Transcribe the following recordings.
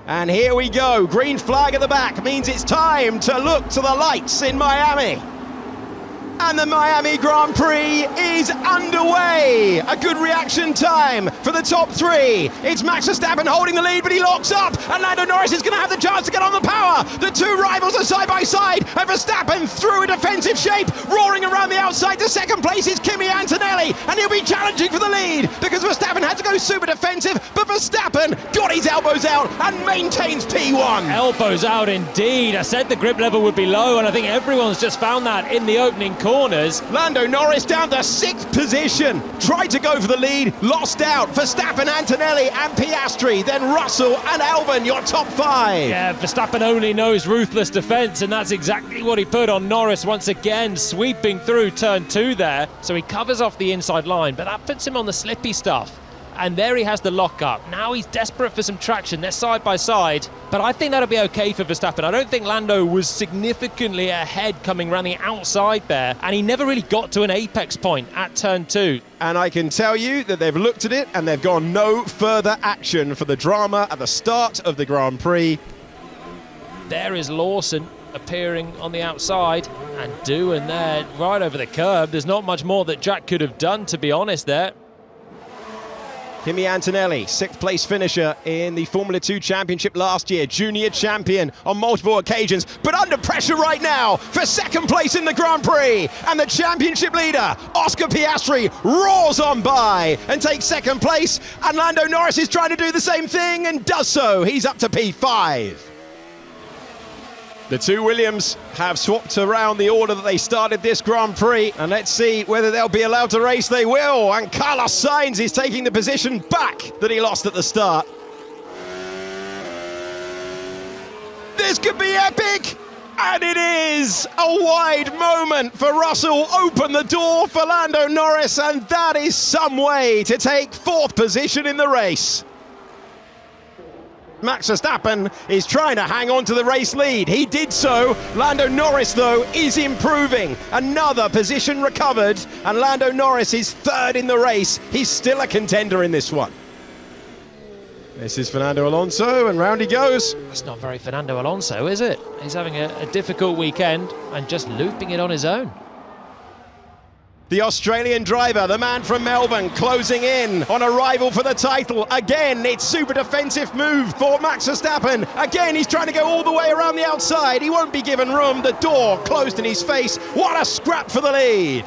And here we go, green flag at the back means it's time to look to the lights in Miami. And the Miami Grand Prix is underway. A good reaction time for the top three. It's Max Verstappen holding the lead, but he locks up. And Lando Norris is going to have the chance to get on the power. The two rivals are side by side. And Verstappen through a defensive shape, roaring around the outside. To second place is Kimi Antonelli. And he'll be challenging for the lead because Verstappen had to go super defensive. But Verstappen got his elbows out and maintains P1. Elbows out indeed. I said the grip level would be low, and I think everyone's just found that in the opening corners. Lando Norris down to 6th position, tried to go for the lead, lost out. Verstappen, Antonelli and Piastri, then Russell and Albon, your top 5. Yeah, Verstappen only knows ruthless defence, and that's exactly what he put on Norris once again, sweeping through turn 2 there. So he covers off the inside line, but that puts him on the slippy stuff. And there he has the lock-up. Now he's desperate for some traction. They're side by side. But I think that'll be okay for Verstappen. I don't think Lando was significantly ahead coming around the outside there. And he never really got to an apex point at turn 2. And I can tell you that they've looked at it and they've gone no further action for the drama at the start of the Grand Prix. There is Lawson appearing on the outside. And doing there right over the curb. There's not much more that Jack could have done, to be honest, there. Kimi Antonelli, 6th place finisher in the Formula 2 Championship last year, junior champion on multiple occasions, but under pressure right now for 2nd place in the Grand Prix. And the championship leader, Oscar Piastri, roars on by and takes 2nd place. And Lando Norris is trying to do the same thing and does so. He's up to P5. The two Williams have swapped around the order that they started this Grand Prix, and let's see whether they'll be allowed to race. They will, and Carlos Sainz is taking the position back that he lost at the start. This could be epic, and it is a wide moment for Russell. Open the door for Lando Norris, and that is some way to take 4th position in the race. Max Verstappen is trying to hang on to the race lead. He did so. Lando Norris, though, is improving. Another position recovered, and Lando Norris is 3rd in the race. He's still a contender in this one. This is Fernando Alonso, and round he goes. That's not very Fernando Alonso, is it? He's having a difficult weekend and just looping it on his own. The Australian driver, the man from Melbourne, closing in on a rival for the title. Again, it's super defensive move for Max Verstappen. Again, he's trying to go all the way around the outside. He won't be given room. The door closed in his face. What a scrap for the lead.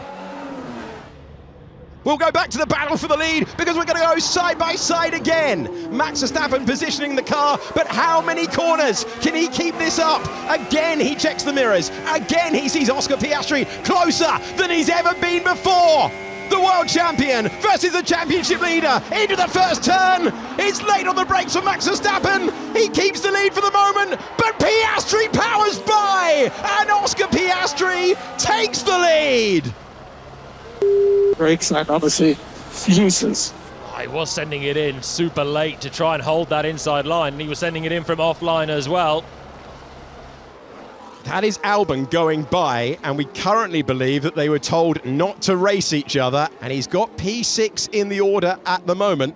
We'll go back to the battle for the lead because we're going to go side by side again. Max Verstappen positioning the car, but how many corners can he keep this up? Again, he checks the mirrors. Again, he sees Oscar Piastri closer than he's ever been before. The world champion versus the championship leader into the first turn. It's late on the brakes for Max Verstappen. He keeps the lead for the moment, but Piastri powers by, and Oscar Piastri takes the lead. Brakes and obviously useless. He was sending it in super late to try and hold that inside line, and he was sending it in from offline as well. That is Albon going by, and we currently believe that they were told not to race each other, and he's got P6 in the order at the moment.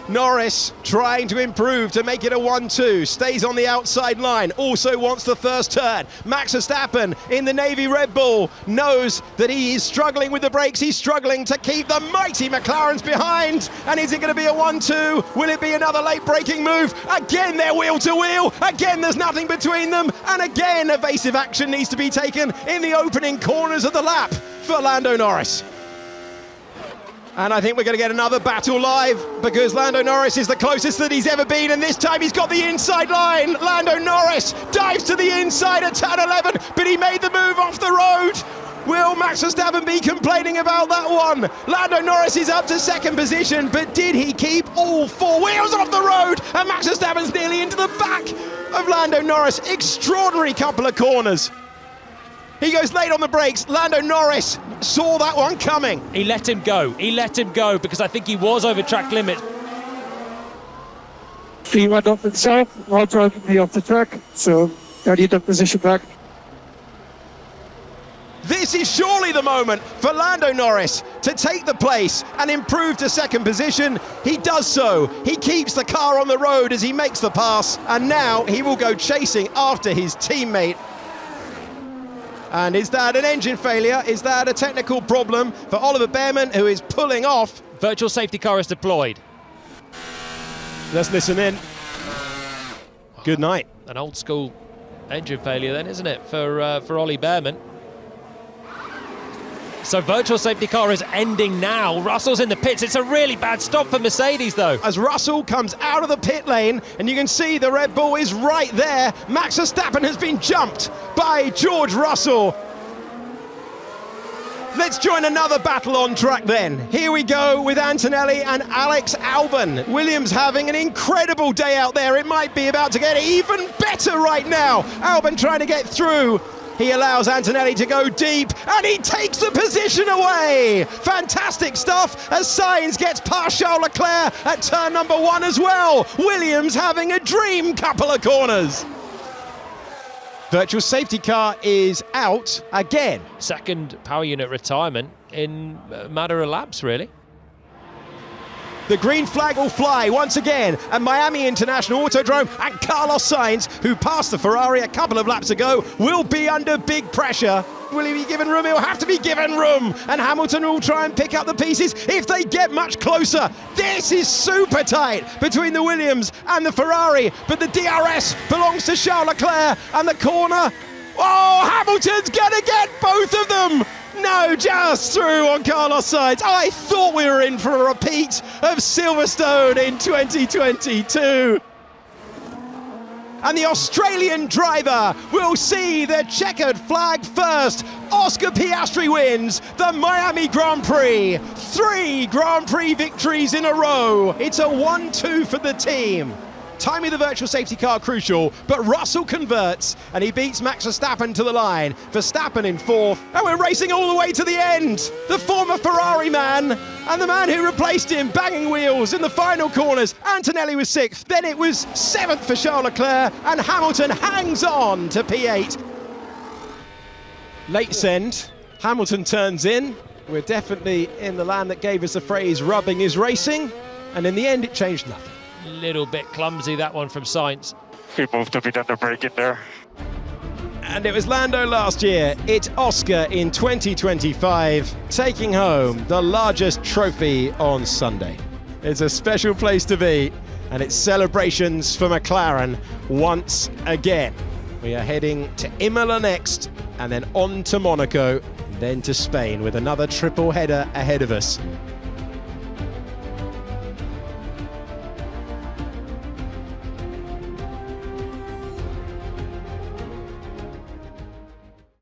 Norris trying to improve to make it a 1-2, stays on the outside line, also wants the first turn. Max Verstappen in the Navy Red Bull knows that he is struggling with the brakes. He's struggling to keep the mighty McLarens behind. And is it going to be a 1-2? Will it be another late braking move? Again, they're wheel to wheel. Again, there's nothing between them. And again, evasive action needs to be taken in the opening corners of the lap for Lando Norris. And I think we're going to get another battle live because Lando Norris is the closest that he's ever been, and this time he's got the inside line. Lando Norris dives to the inside at turn 11, but he made the move off the road. Will Max Verstappen be complaining about that one? Lando Norris is up to 2nd position, but did he keep all 4 wheels off the road? And Max Verstappen's nearly into the back of Lando Norris. Extraordinary couple of corners. He goes late on the brakes. Lando Norris saw that one coming. He let him go. He let him go because I think he was over track limit. He went off himself while driving me off the track, so I need that position back. This This is surely the moment for Lando Norris to take the place and improve to second position. He does so. He keeps the car on the road as he makes the pass, and now he will go chasing after his teammate. And is that an engine failure? Is that a technical problem for Oliver Behrman, who is pulling off? Virtual safety car is deployed. Let's listen in. Good night. An old school engine failure then, isn't it, for Ollie Behrman? So virtual safety car is ending now. Russell's in the pits. It's a really bad stop for Mercedes, though. As Russell comes out of the pit lane, and you can see the Red Bull is right there. Max Verstappen has been jumped by George Russell. Let's join another battle on track then. Here we go with Antonelli and Alex Albon. Williams having an incredible day out there. It might be about to get even better right now. Albon trying to get through. He allows Antonelli to go deep, and he takes the position away. Fantastic stuff as Sainz gets past Charles Leclerc at turn number 1 as well. Williams having a dream couple of corners. Virtual safety car is out again. Second power unit retirement in a matter of laps, really. The green flag will fly once again at Miami International Autodrome, and Carlos Sainz, who passed the Ferrari a couple of laps ago, will be under big pressure. Will he be given room? He'll have to be given room, and Hamilton will try and pick up the pieces if they get much closer. This is super tight between the Williams and the Ferrari, but the DRS belongs to Charles Leclerc, and the corner, oh, Hamilton's gonna get both of them! No, just through on Carlos Sainz. I thought we were in for a repeat of Silverstone in 2022. And the Australian driver will see the checkered flag first. Oscar Piastri wins the Miami Grand Prix. 3 Grand Prix victories in a row. It's a 1-2 for the team. Timing the virtual safety car crucial, but Russell converts and he beats Max Verstappen to the line. Verstappen in 4th, and we're racing all the way to the end. The former Ferrari man and the man who replaced him banging wheels in the final corners. Antonelli was 6th, then it was 7th for Charles Leclerc, and Hamilton hangs on to P8. Late send, Hamilton turns in. We're definitely in the land that gave us the phrase rubbing is racing, and in the end it changed nothing. Little bit clumsy, that one from Sainz. He moved a bit under brake in there. And it was Lando last year. It's Oscar in 2025, taking home the largest trophy on Sunday. It's a special place to be, and it's celebrations for McLaren once again. We are heading to Imola next, and then on to Monaco, then to Spain with another triple header ahead of us.